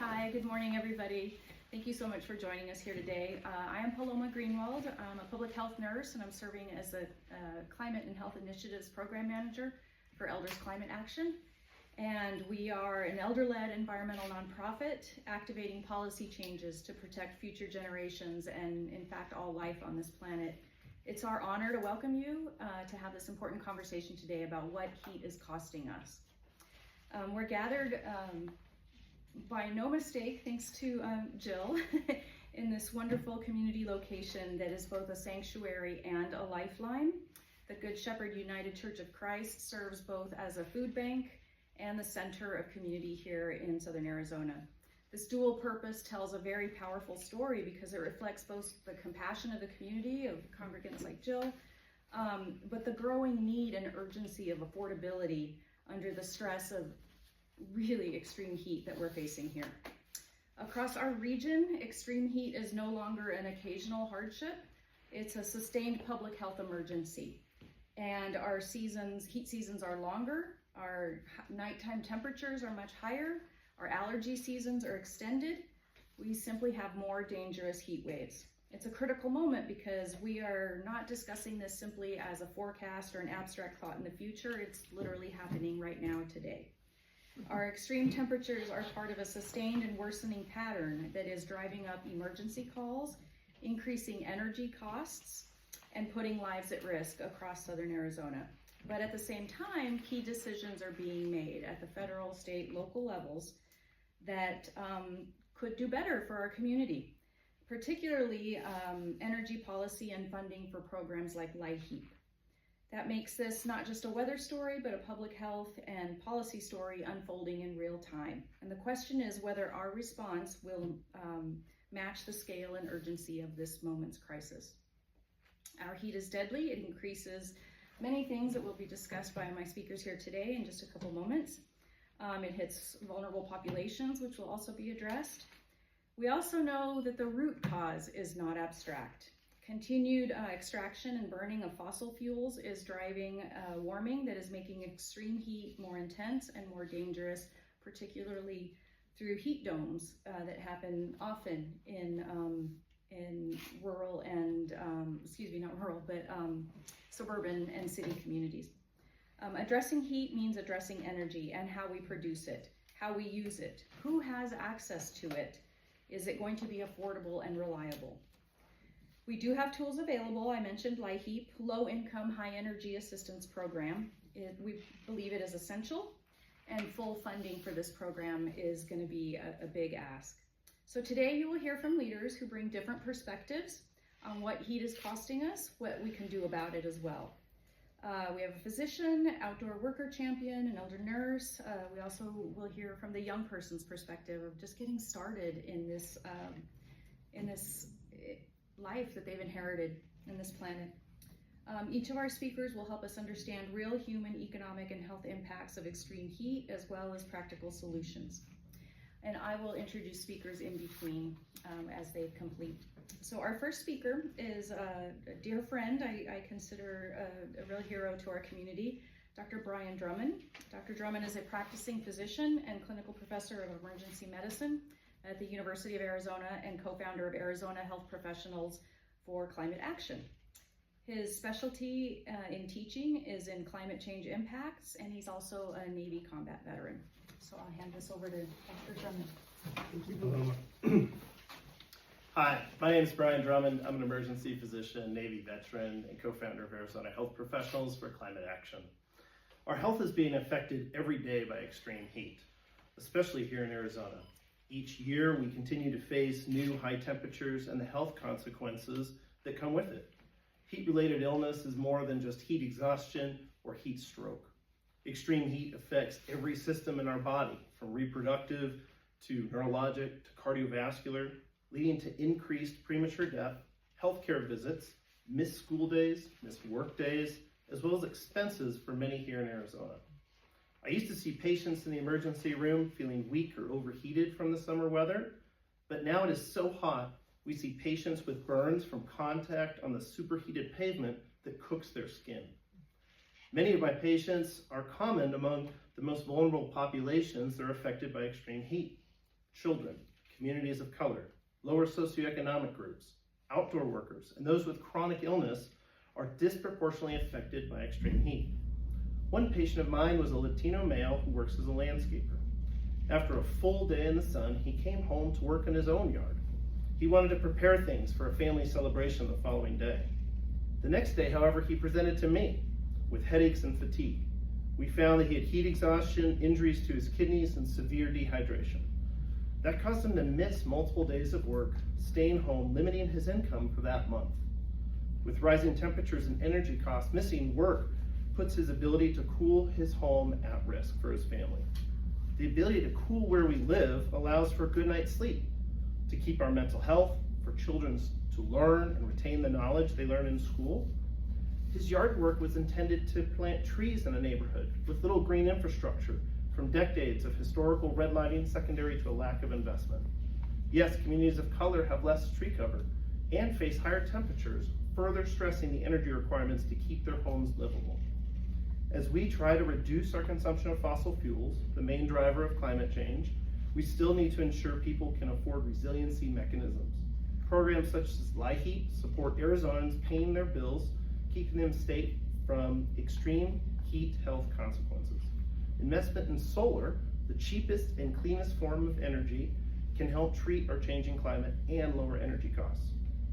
Hi, good morning everybody. Thank you so much for joining us here today. I am Paloma Greenwald. I'm a public health nurse and I'm serving as a Climate and Health Initiatives Program Manager for Elders Climate Action. And we are an elder-led environmental nonprofit activating policy changes to protect future generations and in fact all life on this planet. It's our honor to welcome you to have this important conversation today about what heat is costing us. We're gathered by no mistake, thanks to Jill, in this wonderful community location that is both a sanctuary and a lifeline. The Good Shepherd United Church of Christ serves both as a food bank and the center of community here in Southern Arizona. This dual purpose tells a very powerful story because it reflects both the compassion of the community, of congregants like Jill, but the growing need and urgency of affordability under the stress of really extreme heat that we're facing here. Across our region, extreme heat is no longer an occasional hardship. It's a sustained public health emergency. And our heat seasons are longer, our nighttime temperatures are much higher, our allergy seasons are extended. We simply have more dangerous heat waves. It's a critical moment because we are not discussing this simply as a forecast or an abstract thought in the future. It's literally happening right now today. Our extreme temperatures are part of a sustained and worsening pattern that is driving up emergency calls, increasing energy costs, and putting lives at risk across Southern Arizona. But at the same time, key decisions are being made at the federal, state, local levels that could do better for our community, particularly energy policy and funding for programs like LIHEAP. That makes this not just a weather story, but a public health and policy story unfolding in real time. And the question is whether our response will match the scale and urgency of this moment's crisis. Our heat is deadly. It increases many things that will be discussed by my speakers here today in just a couple moments. It hits vulnerable populations, which will also be addressed. We also know that the root cause is not abstract. Continued extraction and burning of fossil fuels is driving warming that is making extreme heat more intense and more dangerous, particularly through heat domes that happen often in rural and, not rural, but suburban and city communities. Addressing heat means addressing energy and how we produce it, how we use it, who has access to it, is it going to be affordable and reliable? We do have tools available. I mentioned LIHEAP, Low Income High Energy Assistance Program. We believe it is essential, and full funding for this program is going to be a big ask. So today you will hear from leaders who bring different perspectives on what heat is costing us, what we can do about it as well. We have a physician, outdoor worker champion, an elder nurse. We also will hear from the young person's perspective of just getting started in this life that they've inherited in this planet. Each of our speakers will help us understand real human, economic, and health impacts of extreme heat, as well as practical solutions. And I will introduce speakers in between as they complete. So our first speaker is a dear friend. I consider a real hero to our community, Dr. Brian Drummond. Dr. Drummond is a practicing physician and clinical professor of emergency medicine at the University of Arizona and co-founder of Arizona Health Professionals for Climate Action. His specialty in teaching is in climate change impacts, and he's also a Navy combat veteran. So I'll hand this over to Dr. Drummond. Thank you, Paloma. Hi, my name is Brian Drummond. I'm an emergency physician, Navy veteran, and co-founder of Arizona Health Professionals for Climate Action. Our health is being affected every day by extreme heat, especially here in Arizona. Each year, we continue to face new high temperatures and the health consequences that come with it. Heat-related illness is more than just heat exhaustion or heat stroke. Extreme heat affects every system in our body, from reproductive to neurologic to cardiovascular, leading to increased premature death, healthcare visits, missed school days, missed work days, as well as expenses for many here in Arizona. I used to see patients in the emergency room feeling weak or overheated from the summer weather, but now it is so hot, we see patients with burns from contact on the superheated pavement that cooks their skin. Many of my patients are common among the most vulnerable populations that are affected by extreme heat. children, communities of color, lower socioeconomic groups, outdoor workers, and those with chronic illness are disproportionately affected by extreme heat. One patient of mine was a Latino male who works as a landscaper. After a full day in the sun, he came home to work in his own yard. He wanted to prepare things for a family celebration the following day. The next day, however, he presented to me with headaches and fatigue. We found that he had heat exhaustion, injuries to his kidneys, and severe dehydration. That caused him to miss multiple days of work, staying home, limiting his income for that month. With rising temperatures and energy costs, missing work puts his ability to cool his home at risk for his family. The ability to cool where we live allows for a good night's sleep, to keep our mental health, for children to learn and retain the knowledge they learn in school. His yard work was intended to plant trees in a neighborhood with little green infrastructure from decades of historical redlining secondary to a lack of investment. Yes, communities of color have less tree cover and face higher temperatures, further stressing the energy requirements to keep their homes livable. As we try to reduce our consumption of fossil fuels, the main driver of climate change, we still need to ensure people can afford resiliency mechanisms. Programs such as LIHEAP support Arizonans paying their bills, keeping them safe from extreme heat health consequences. Investment in solar, the cheapest and cleanest form of energy, can help treat our changing climate and lower energy costs.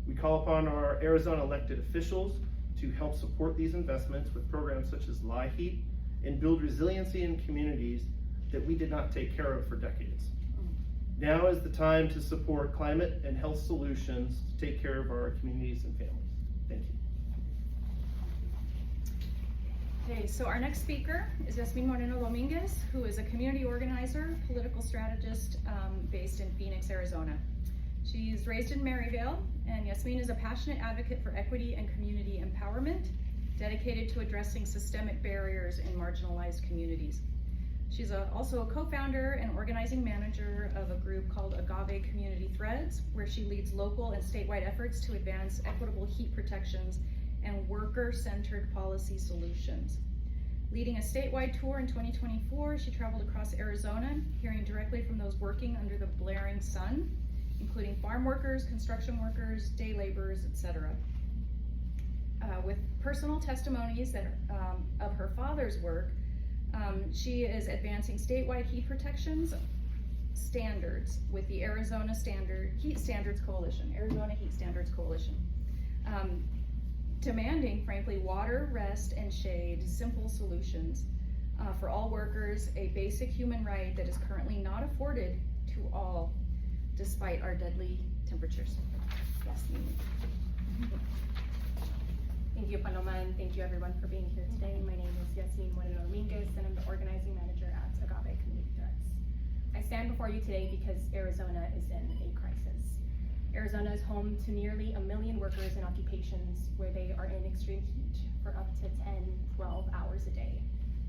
We call upon our Arizona elected officials to help support these investments with programs such as LIHEAP and build resiliency in communities that we did not take care of for decades. Now is the time to support climate and health solutions to take care of our communities and families. Thank you. Okay, so our next speaker is Jazmin Moreno-Dominquez, who is a community organizer, political strategist based in Phoenix, Arizona. She's raised in Maryvale, and Jazmin is a passionate advocate for equity and community empowerment, dedicated to addressing systemic barriers in marginalized communities. She's also a co-founder and organizing manager of a group called Agave Community Threads, where she leads local and statewide efforts to advance equitable heat protections and worker-centered policy solutions. Leading a statewide tour in 2024, she traveled across Arizona, hearing directly from those working under the blaring sun, including farm workers, construction workers, day laborers, etc. With personal testimonies that of her father's work, she is advancing statewide heat protections standards with the Arizona Heat Standards Coalition, demanding, frankly, water, rest, and shade, simple solutions for all workers, a basic human right that is currently not afforded to all, despite our deadly temperatures. Yes. Thank you, Paloma, and thank you everyone for being here today. My name is Jazmin Moreno-Dominquez, and I'm the organizing manager at Agave Community Threads. I stand before you today because Arizona is in a crisis. Arizona is home to nearly 1 million workers in occupations where they are in extreme heat for up to 10, 12 hours a day.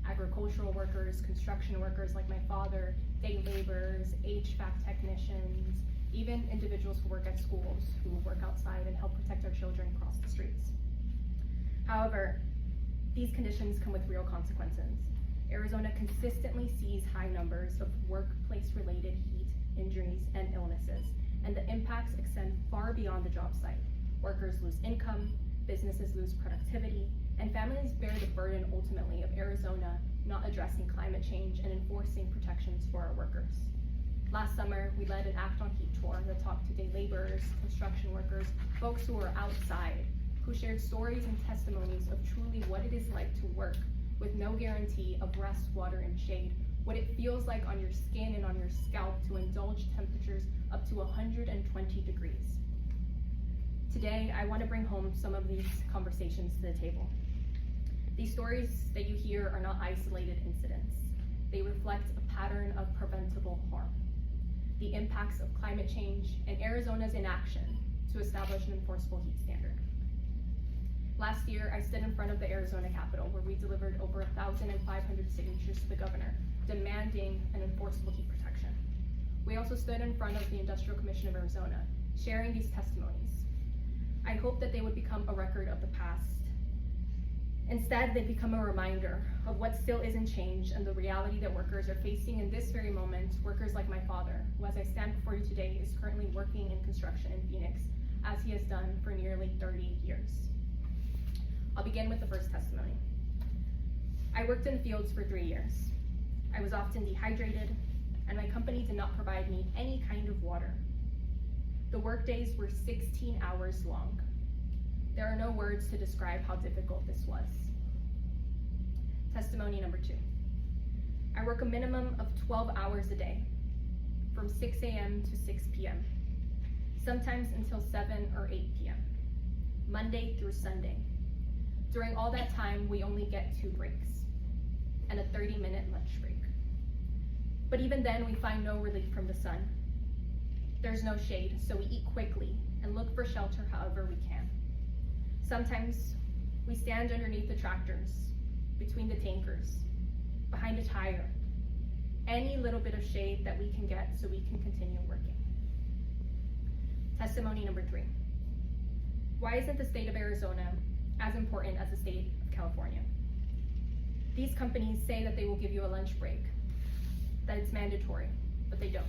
Agricultural workers, construction workers like my father, day laborers, HVAC technicians, even individuals who work at schools, who work outside and help protect our children across the streets. However, these conditions come with real consequences. Arizona consistently sees high numbers of workplace-related heat injuries and illnesses, and the impacts extend far beyond the job site. Workers lose income, businesses lose productivity, and families bear the burden ultimately of Arizona not addressing climate change and enforcing protections for our workers. Last summer, we led an Act on Heat tour that talked to day laborers, construction workers, folks who are outside, who shared stories and testimonies of truly what it is like to work with no guarantee of rest, water, and shade, what it feels like on your skin and on your scalp to indulge temperatures up to 120 degrees. Today, I want to bring home some of these conversations to the table. These stories that you hear are not isolated incidents. They reflect a pattern of preventable harm, the impacts of climate change, and Arizona's inaction to establish an enforceable heat standard. Last year, I stood in front of the Arizona Capitol where we delivered over 1,500 signatures to the governor, demanding an enforceable heat protection. We also stood in front of the Industrial Commission of Arizona, sharing these testimonies. I hope that they would become a record of the past Instead, they become a reminder of what still isn't changed and the reality that workers are facing in this very moment. Workers like my father, who as I stand before you today is currently working in construction in Phoenix, as he has done for nearly 30 years. I'll begin with the first testimony. I worked in fields for 3 years. I was often dehydrated, and my company did not provide me any kind of water. The work days were 16 hours long. There are no words to describe how difficult this was. Testimony number 2. I work a minimum of 12 hours a day, from 6 a.m. to 6 p.m., sometimes until 7 or 8 p.m., Monday through Sunday. During all that time, we only get 2 breaks and a 30-minute lunch break. But even then, we find no relief from the sun. There's no shade, so we eat quickly and look for shelter however we can. Sometimes we stand underneath the tractors, between the tankers, behind a tire, any little bit of shade that we can get so we can continue working. Testimony number 3. Why isn't the state of Arizona as important as the state of California? These companies say that they will give you a lunch break, that it's mandatory, but they don't.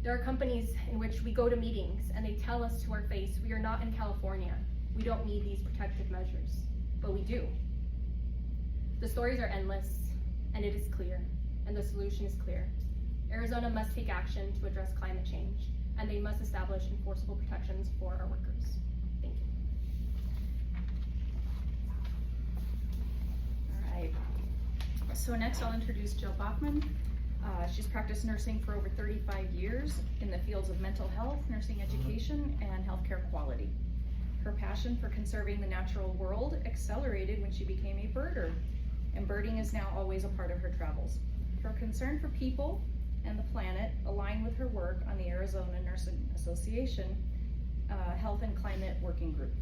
There are companies in which we go to meetings and they tell us to our face, we are not in California. We don't need these protective measures, but we do. The stories are endless, and it is clear, and the solution is clear. Arizona must take action to address climate change, and they must establish enforceable protections for our workers. Thank you. All right. So next I'll introduce Jill Bachman. She's practiced nursing for over 35 years in the fields of mental health, nursing education, and healthcare quality. Her passion for conserving the natural world accelerated when she became a birder, and birding is now always a part of her travels. Her concern for people and the planet align with her work on the Arizona Nursing Association Health and Climate Working Group.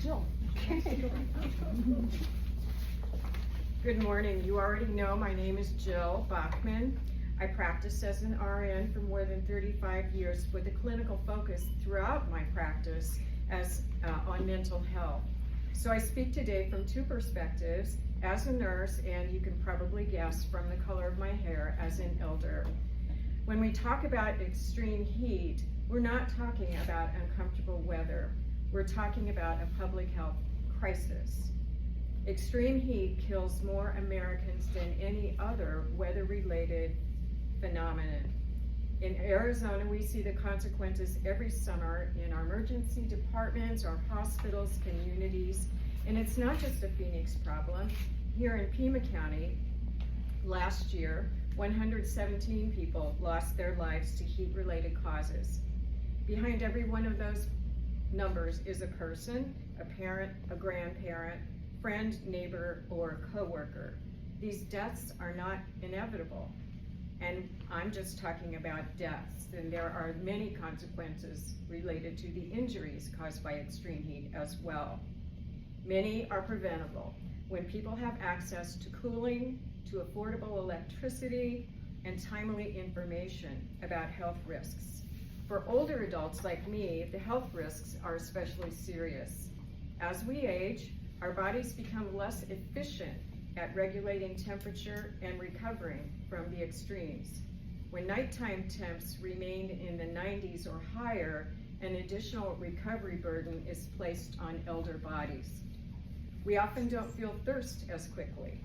Jill. Good morning. You already know my name is Jill Bachman. I practiced as an RN for more than 35 years with a clinical focus throughout my practice on mental health. So I speak today from 2 perspectives, as a nurse, and you can probably guess from the color of my hair, as an elder. When we talk about extreme heat, we're not talking about uncomfortable weather. We're talking about a public health crisis. Extreme heat kills more Americans than any other weather-related phenomenon. In Arizona, we see the consequences every summer in our emergency departments, our hospitals, communities, and it's not just a Phoenix problem. Here in Pima County, last year, 117 people lost their lives to heat-related causes. Behind every one of those numbers is a person, a parent, a grandparent, friend, neighbor, or coworker. These deaths are not inevitable. And I'm just talking about deaths, and there are many consequences related to the injuries caused by extreme heat as well. Many are preventable when people have access to cooling, to affordable electricity, and timely information about health risks. For older adults like me, the health risks are especially serious. As we age, our bodies become less efficient at regulating temperature and recovering from the extremes. When nighttime temps remain in the 90s or higher, an additional recovery burden is placed on elder bodies. We often don't feel thirst as quickly.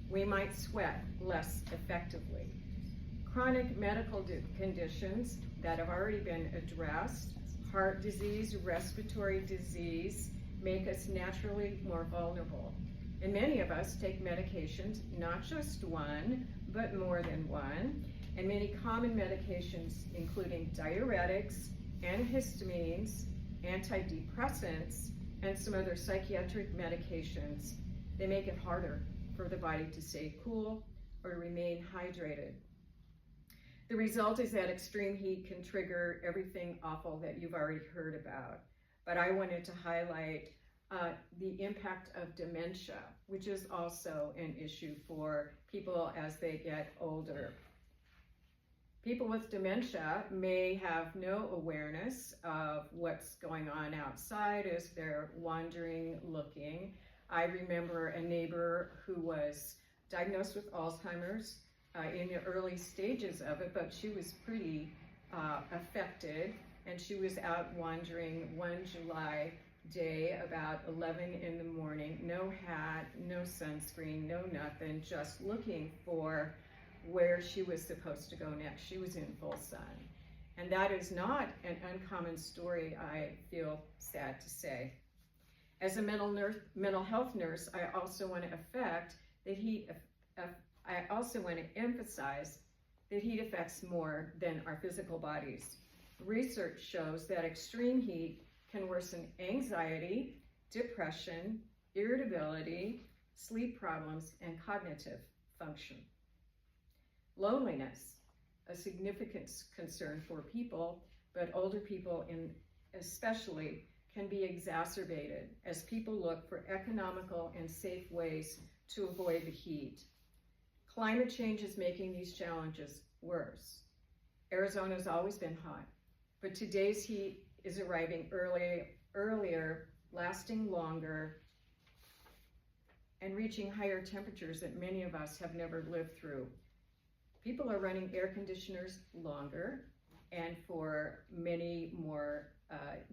We might sweat less effectively. Chronic medical conditions that have already been addressed, heart disease, respiratory disease, make us naturally more vulnerable. And many of us take medications, not just one, but more than one. And many common medications, including diuretics, antihistamines, antidepressants, and some other psychiatric medications, they make it harder for the body to stay cool or remain hydrated. The result is that extreme heat can trigger everything awful that you've already heard about. But I wanted to highlight the impact of dementia, which is also an issue for people as they get older. People with dementia may have no awareness of what's going on outside as they're wandering, looking. I remember a neighbor who was diagnosed with Alzheimer's in the early stages of it, but she was pretty affected, and she was out wandering one July day about 11 in the morning, no hat, no sunscreen, no nothing, just looking for where she was supposed to go next. She was in full sun. And that is not an uncommon story, I feel sad to say. As a mental health nurse, I also want to emphasize that heat affects more than our physical bodies. Research shows that extreme heat can worsen anxiety, depression, irritability, sleep problems, and cognitive function. Loneliness, a significant concern for people, but older people especially, can be exacerbated as people look for economical and safe ways to avoid the heat. Climate change is making these challenges worse. Arizona's always been hot, but today's heat is arriving earlier, lasting longer, and reaching higher temperatures that many of us have never lived through. People are running air conditioners longer and for many more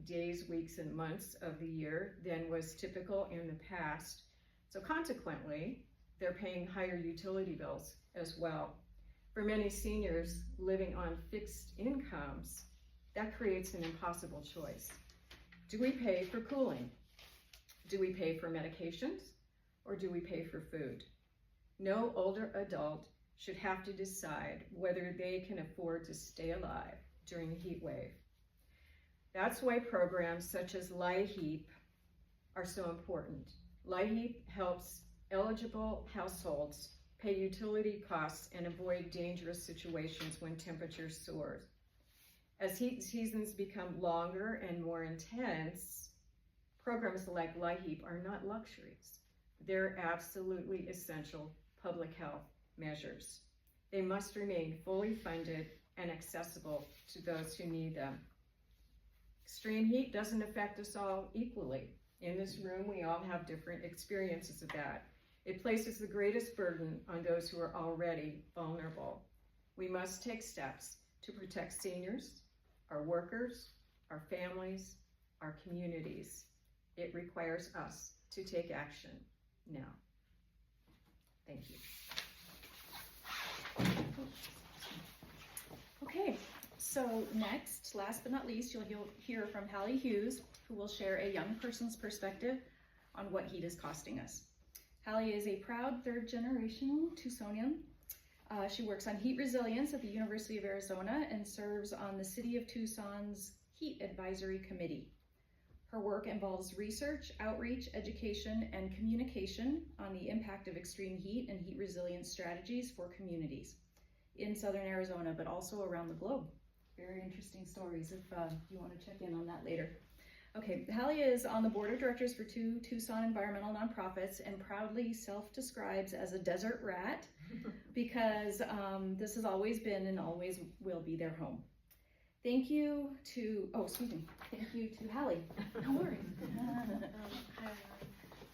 days, weeks, and months of the year than was typical in the past. So consequently, they're paying higher utility bills as well. For many seniors living on fixed incomes, that creates an impossible choice. Do we pay for cooling? Do we pay for medications? Or do we pay for food? No older adult should have to decide whether they can afford to stay alive during the heat wave. That's why programs such as LIHEAP are so important. LIHEAP helps eligible households pay utility costs and avoid dangerous situations when temperatures soar. As heat seasons become longer and more intense, programs like LIHEAP are not luxuries. They're absolutely essential public health measures. They must remain fully funded and accessible to those who need them. Extreme heat doesn't affect us all equally. In this room, we all have different experiences of that. It places the greatest burden on those who are already vulnerable. We must take steps to protect seniors, our workers, our families, our communities. It requires us to take action now. Thank you. Okay, so next, last but not least, you'll hear from Hallie Hughes, who will share a young person's perspective on what heat is costing us. Hallie is a proud third-generation Tucsonian. She works on heat resilience at the University of Arizona and serves on the City of Tucson's Heat Advisory Committee. Her work involves research, outreach, education, and communication on the impact of extreme heat and heat resilience strategies for communities in Southern Arizona, but also around the globe. Very interesting stories if you want to check in on that later. Okay, Hallie is on the board of directors for 2 Tucson environmental nonprofits and proudly self-describes as a desert rat because this has always been and always will be their home. Thank you to, thank you to Hallie. No worries. Hi,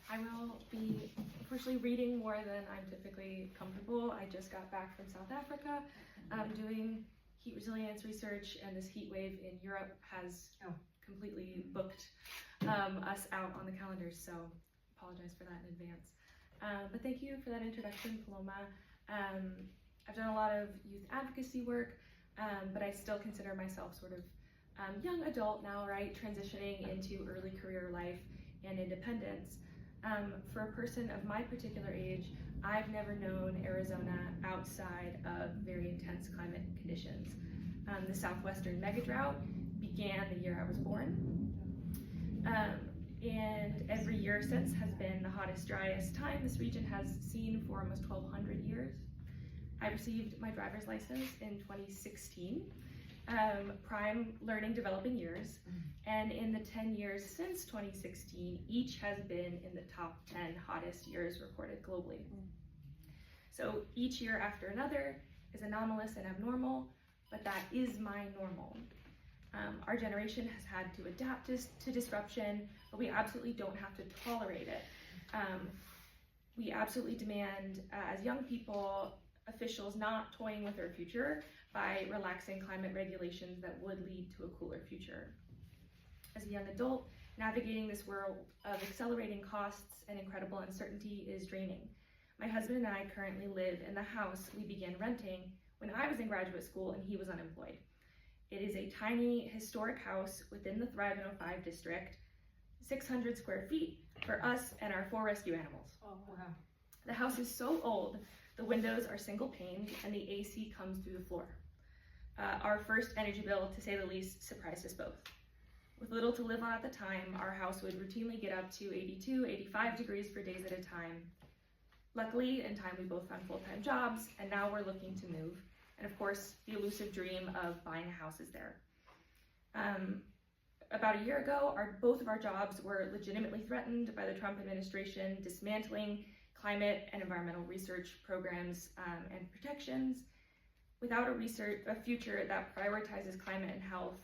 I will be unfortunately reading more than I'm typically comfortable. I just got back from South Africa doing heat resilience research, and this heat wave in Europe has completely booked us out on the calendars, so apologize for that in advance. But thank you for that introduction, Paloma. I've done a lot of youth advocacy work, but I still consider myself sort of young adult now, right? Transitioning into early career life and independence. For a person of my particular age, I've never known Arizona outside of very intense climate conditions. The southwestern mega drought began the year I was born. And every year since has been the hottest, driest time this region has seen for almost 1,200 years. I received my driver's license in 2016, prime learning developing years, and in the 10 years since 2016, each has been in the top 10 hottest years recorded globally. So each year after another is anomalous and abnormal, but that is my normal. Our generation has had to adapt to disruption, but we absolutely don't have to tolerate it. We absolutely demand, as young people, officials not toying with our future by relaxing climate regulations that would lead to a cooler future. As a young adult, navigating this world of accelerating costs and incredible uncertainty is draining. My husband and I currently live in the house we began renting when I was in graduate school and he was unemployed. It is a tiny, historic house within the Thrive in 05 district, 600 square feet for us and our 4 rescue animals. Oh, wow. The house is so old, the windows are single paned and the AC comes through the floor. Our first energy bill, to say the least, surprised us both. With little to live on at the time, our house would routinely get up to 82, 85 degrees for days at a time. Luckily, in time we both found full-time jobs, and now we're looking to move. And of course, the elusive dream of buying a house is there. About a year ago, both of our jobs were legitimately threatened by the Trump administration dismantling climate and environmental research programs and protections. Without a future that prioritizes climate and health,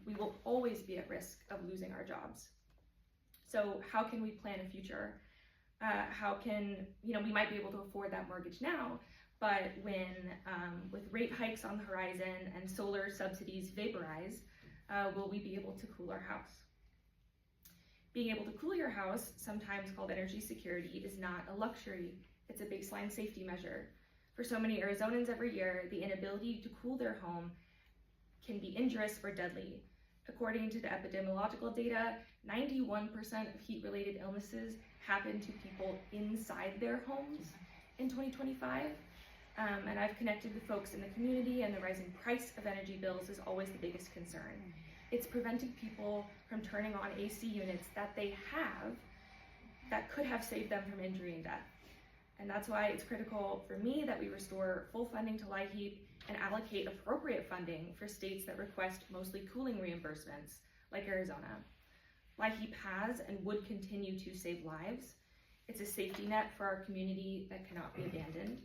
we will always be at risk of losing our jobs. So how can we plan a future? We might be able to afford that mortgage now, but with rate hikes on the horizon and solar subsidies vaporize, will we be able to cool our house? Being able to cool your house, sometimes called energy security, is not a luxury, it's a baseline safety measure. For so many Arizonans every year, the inability to cool their home can be injurious or deadly. According to the epidemiological data, 91% of heat-related illnesses happen to people inside their homes in 2025. And I've connected with folks in the community, and the rising price of energy bills is always the biggest concern. It's preventing people from turning on AC units that they have that could have saved them from injury and death. And that's why it's critical for me that we restore full funding to LIHEAP and allocate appropriate funding for states that request mostly cooling reimbursements, like Arizona. LIHEAP has and would continue to save lives. It's a safety net for our community that cannot be abandoned.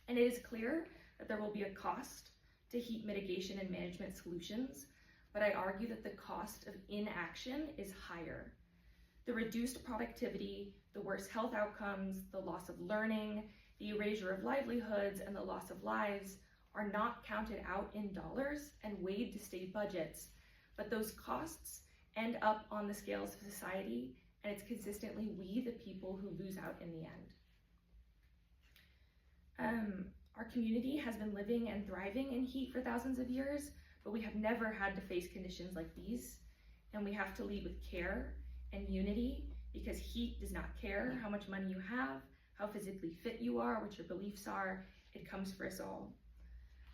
And it is clear that there will be a cost to heat mitigation and management solutions, but I argue that the cost of inaction is higher. The reduced productivity, the worse health outcomes, the loss of learning, the erasure of livelihoods, and the loss of lives are not counted out in dollars and weighed to state budgets, but those costs end up on the scales of society, and it's consistently we, the people, who lose out in the end. Our community has been living and thriving in heat for thousands of years, but we have never had to face conditions like these, and we have to lead with care and unity, because heat does not care how much money you have, how physically fit you are, what your beliefs are. It comes for us all.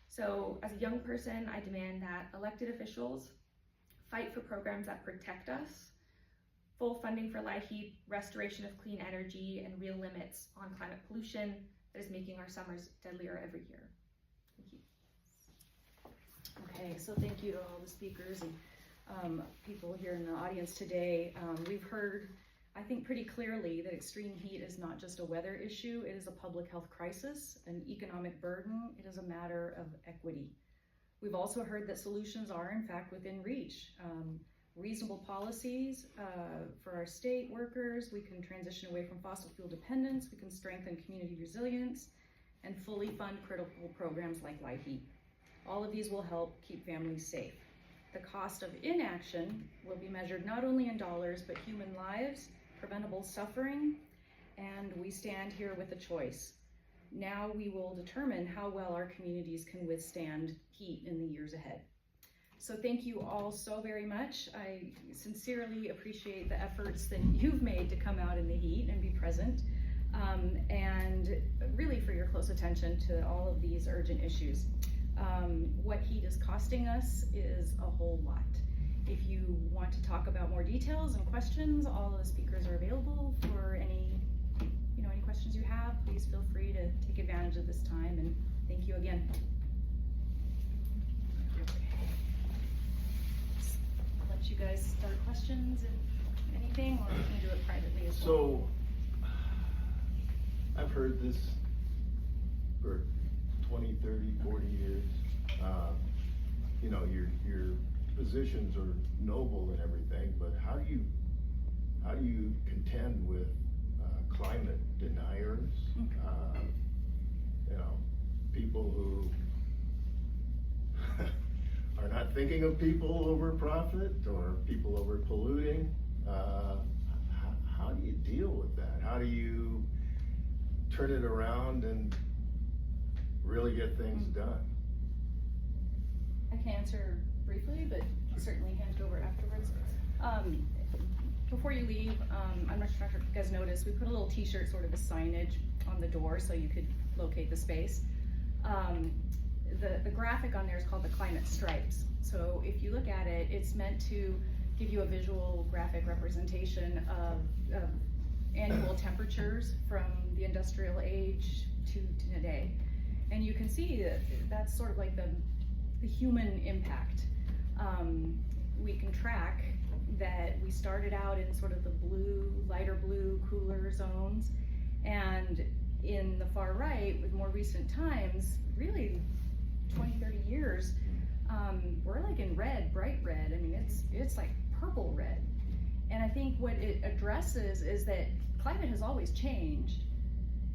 So as a young person, I demand that elected officials fight for programs that protect us, full funding for LIHEAP, restoration of clean energy, and real limits on climate pollution that is making our summers deadlier every year. Thank you. Okay, so thank you to all the speakers and people here in the audience today. We've heard, I think, pretty clearly that extreme heat is not just a weather issue, it is a public health crisis, an economic burden, it is a matter of equity. We've also heard that solutions are, in fact, within reach. Reasonable policies for our state workers, we can transition away from fossil fuel dependence, we can strengthen community resilience, and fully fund critical programs like LIHEAP. All of these will help keep families safe. The cost of inaction will be measured not only in dollars, but human lives, preventable suffering, and we stand here with a choice. Now we will determine how well our communities can withstand heat in the years ahead. So thank you all so very much. I sincerely appreciate the efforts that you've made to come out in the heat and be present, and really for your close attention to all of these urgent issues. What heat is costing us is a whole lot. If you want to talk about more details and questions, all of the speakers are available for any questions you have. Please feel free to take advantage of this time, and thank you again. I'll let you guys start questions and anything, or we can do it privately as well. So, I've heard this for 20, 30, 40 years, You know, your positions are noble and everything, but how do you contend with climate deniers? You know, people who are not thinking of people over profit or people over polluting. How do you deal with that? How do you turn it around and really get things done? I can answer briefly, but certainly hand it over afterwards. Before you leave, I'm not sure if you guys noticed, we put a little t-shirt, sort of a signage on the door so you could locate the space. The graphic on there is called the climate stripes. So if you look at it, it's meant to give you a visual graphic representation of annual temperatures from the industrial age to today. And you can see that that's sort of like the human impact. We can track that we started out in sort of the blue, lighter blue, cooler zones, and in the far right, with more recent times, really 20, 30 years, we're like in red, bright red. I mean, it's like purple red. And I think what it addresses is that climate has always changed,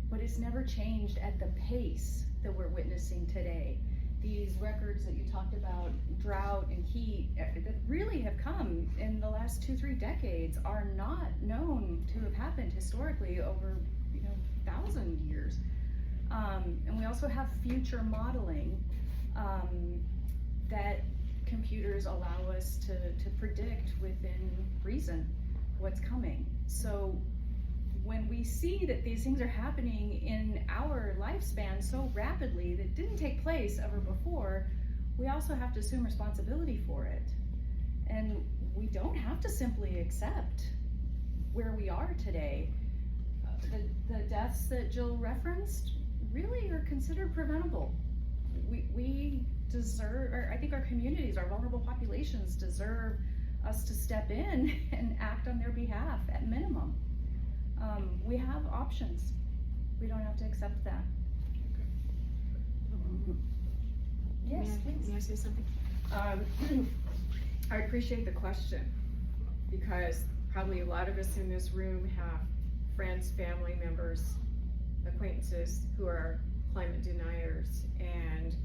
but it's never changed at the pace that we're witnessing today. These records that you talked about, drought and heat, that really have come in the last 2-3 decades, are not known to have happened historically over 1,000 years. And we also have future modeling that computers allow us to predict within reason what's coming. So when we see that these things are happening in our lifespan so rapidly that didn't take place ever before, we also have to assume responsibility for it. And we don't have to simply accept where we are today. The deaths that Jill referenced really are considered preventable. We deserve, or I think our communities, our vulnerable populations deserve us to step in and act on their behalf at minimum. We have options. We don't have to accept that. Yes, please. May I say something? I appreciate the question, because probably a lot of us in this room have friends, family members, acquaintances who are climate deniers, and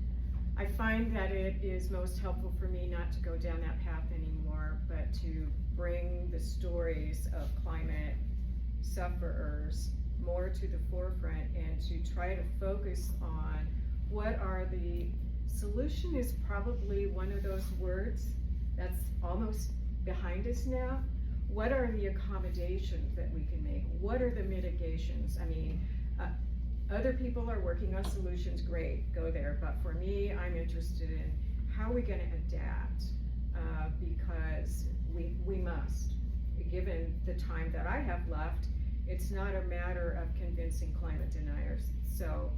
I find that it is most helpful for me not to go down that path anymore, but to bring the stories of climate sufferers more to the forefront and to try to focus on what are the solution is probably one of those words that's almost behind us now. What are the accommodations that we can make? What are the mitigations? I mean, other people are working on solutions, great, go there. But for me, I'm interested in how are we gonna adapt? Because we must. Given the time that I have left, it's not a matter of convincing climate deniers. So,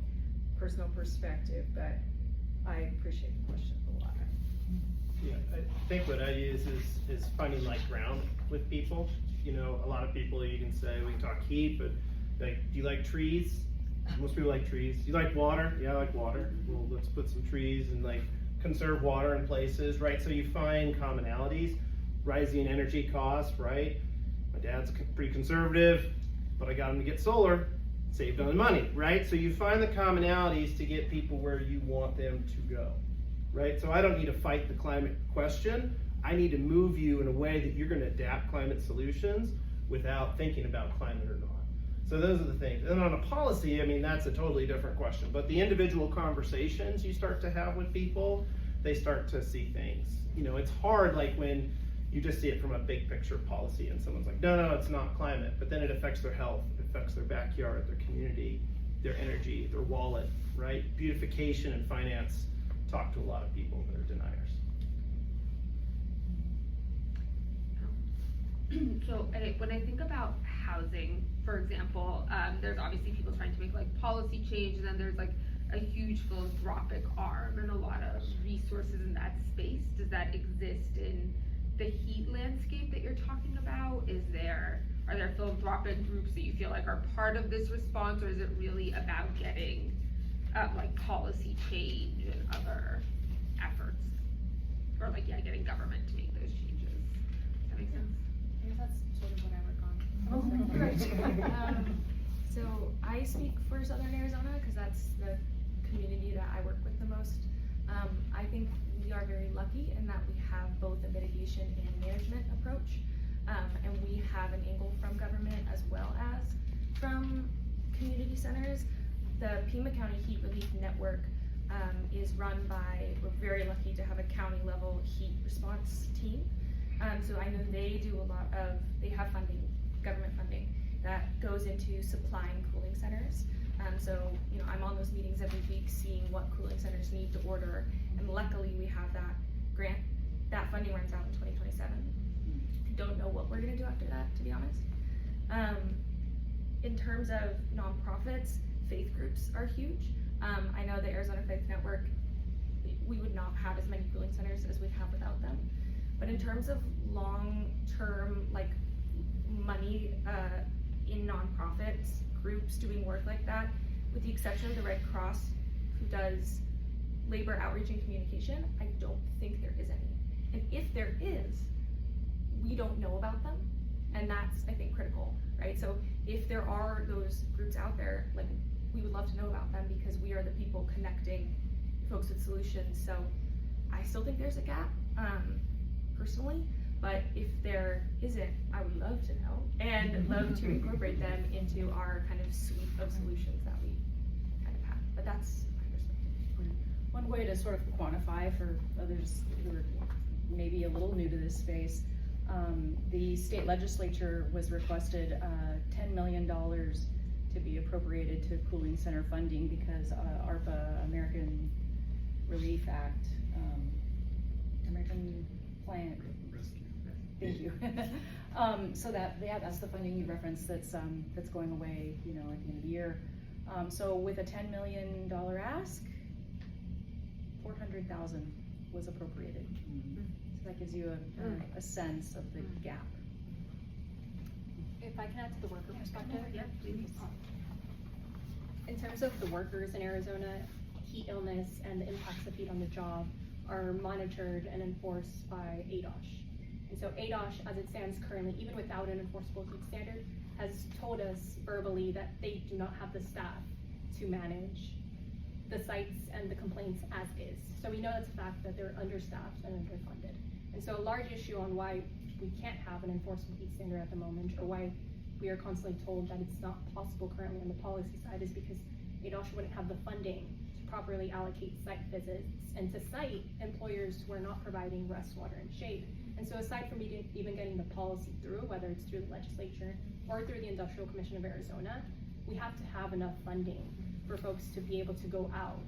personal perspective, but I appreciate the question a lot. Yeah, I think what I use is finding like ground with people. You know, a lot of people, you can say, we can talk heat, but like, do you like trees? Most people like trees. Do you like water? Yeah, I like water. Well, let's put some trees and like conserve water in places, right? So you find commonalities. Rising energy costs, right? My dad's pretty conservative, but I got him to get solar, saved on the money, right? So you find the commonalities to get people where you want them to go, right? So I don't need to fight the climate question. I need to move you in a way that you're gonna adapt climate solutions without thinking about climate or not. So those are the things. And on a policy, I mean, that's a totally different question. But the individual conversations you start to have with people, they start to see things. You know, it's hard like when you just see it from a big picture policy and someone's like, no, it's not climate, but then it affects their health, it affects their backyard, their community, their energy, their wallet, right? Beautification and finance talk to a lot of people that are deniers. So when I think about housing, for example, there's obviously people trying to make like policy change, and then there's like a huge philanthropic arm and a lot of resources in that space. Does that exist in the heat landscape that you're talking about? Are there philanthropic groups that you feel like are part of this response, or is it really about getting like policy change and other efforts. Or like, yeah, getting government to make those changes. Does that make sense? I guess that's sort of what I work on. So I speak for Southern Arizona because that's the community that I work with the most. I think we are very lucky in that we have both a mitigation and management approach. And we have an angle from government as well as from community centers. The Pima County Heat Relief Network is run by, we're very lucky to have a county level heat response team. So I know they do a lot of, they have funding, government funding, that goes into supplying cooling centers. So, you know, I'm on those meetings every week seeing what cooling centers need to order. And luckily we have that grant, that funding runs out in 2027. Don't know what we're gonna do after that, to be honest. In terms of nonprofits, faith groups are huge. I know the Arizona Faith Network, we would not have as many cooling centers as we have without them. But in terms of long-term, like, money in nonprofits, groups doing work like that, with the exception of the Red Cross, who does labor outreach and communication, I don't think there is any. And if there is, we don't know about them, and that's, I think, critical, right? So if there are those groups out there, like, we would love to know about them because we are the people connecting folks with solutions. So I still think there's a gap, personally, but if there isn't, I would love to know and love to incorporate them into our kind of suite of solutions that we kind of have. But that's my perspective. One way to sort of quantify for others who are maybe a little new to this space, the state legislature was requested $10 million to be appropriated to cooling center funding because ARPA, American Relief Act, American Plant Thank you. So that's the funding you referenced that's going away, you know, at the end of the year. So with a $10 million ask, $400,000 was appropriated. So that gives you a sense of the gap. If I can add to the worker perspective. Yeah, please. In terms of the workers in Arizona, heat illness and the impacts of heat on the job are monitored and enforced by ADOSH. And so ADOSH, as it stands currently, even without an enforceable heat standard, has told us verbally that they do not have the staff to manage the sites and the complaints as is. So we know that's a fact that they're understaffed and underfunded. And so a large issue on why we can't have an enforceable heat standard at the moment, or why we are constantly told that it's not possible currently on the policy side, is because ADOSH wouldn't have the funding to properly allocate site visits and to cite employers who are not providing rest, water, and shade. And so aside from even getting the policy through, whether it's through the legislature or through the Industrial Commission of Arizona, we have to have enough funding for folks to be able to go out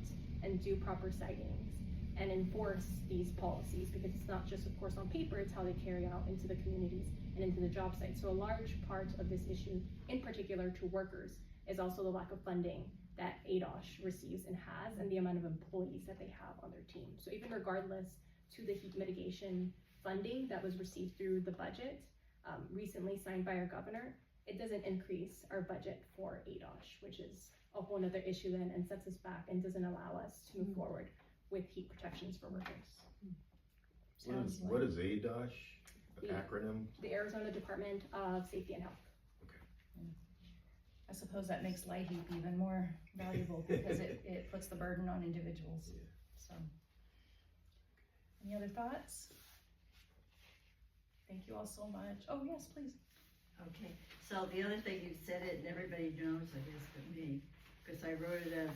and do proper sightings and enforce these policies, because it's not just, of course, on paper, it's how they carry out into the communities and into the job site. So a large part of this issue, in particular to workers, is also the lack of funding that ADOSH receives and has, and the amount of employees that they have on their team. So even regardless to the heat mitigation funding that was received through the budget, recently signed by our governor, it doesn't increase our budget for ADOSH, which is a whole nother issue then, and sets us back and doesn't allow us to move forward with heat protections for workers. What is ADOSH, the acronym? The Arizona Department of Safety and Health. I suppose that makes light heat even more valuable because it puts the burden on individuals. So, any other thoughts? Thank you all so much. Oh, yes, please. Okay, so the other thing, you said it and everybody knows, I guess, but me, because I wrote it as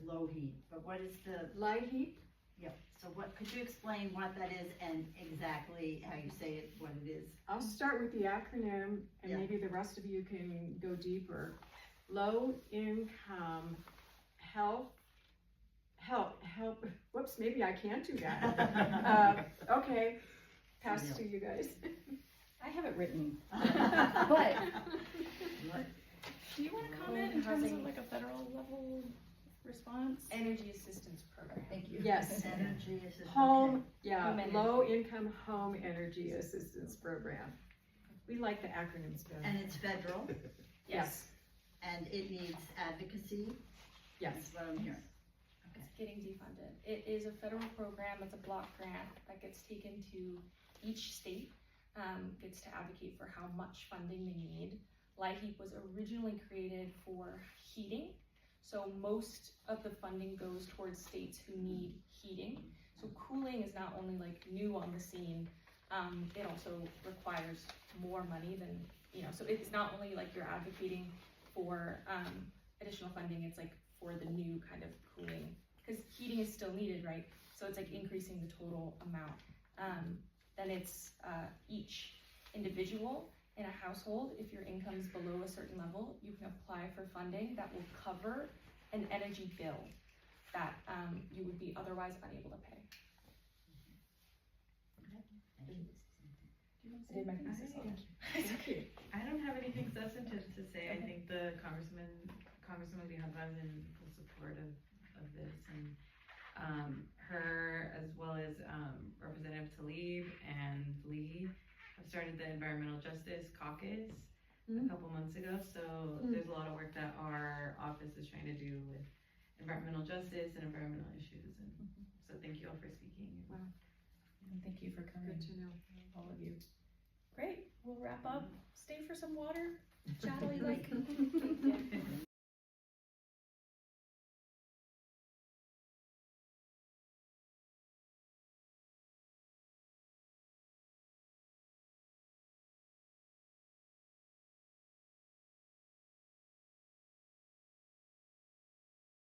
low heat, but what is the? Light heat? Yep, so what, could you explain what that is and exactly how you say it, what it is? I'll start with the acronym, and Yeah. maybe the rest of you can go deeper. Low income help, whoops, maybe I can't do that. Okay, pass to you guys. I have it written, but What? do you want to comment in terms of like a federal level response? Energy Assistance Program. Thank you. Yes. Energy assistance. Home, yeah, Home energy. low income home energy assistance program. We like the acronyms better. And it's federal, Yes, and it needs advocacy, yes. that's what I'm hearing. It's getting defunded. It is a federal program, it's a block grant that gets taken to each state, gets to advocate for how much funding they need. LIHEAP was originally created for heating, so most of the funding goes towards states who need heating. So cooling is not only like new on the scene, it also requires more money than, so it's not only like you're advocating for additional funding, it's like for the new kind of cooling, because heating is still needed, right? So it's like increasing the total amount. Then it's each individual in a household, if your income is below a certain level, you can apply for funding that will cover an energy bill that you would be otherwise unable to pay. I did my thesis on it. Thank you. I don't have anything substantive to say. I think the Congresswoman Greenwald is in full support of this, and her as well as Representative Tlaib and Lee have started the Environmental Justice Caucus a couple months ago. So there's a lot of work that our office is trying to do with environmental justice and environmental issues. And so thank you all for speaking. Wow. And thank you for coming. Good to know. All of you. Great, we'll wrap up. Stay for some water. Chat all you like.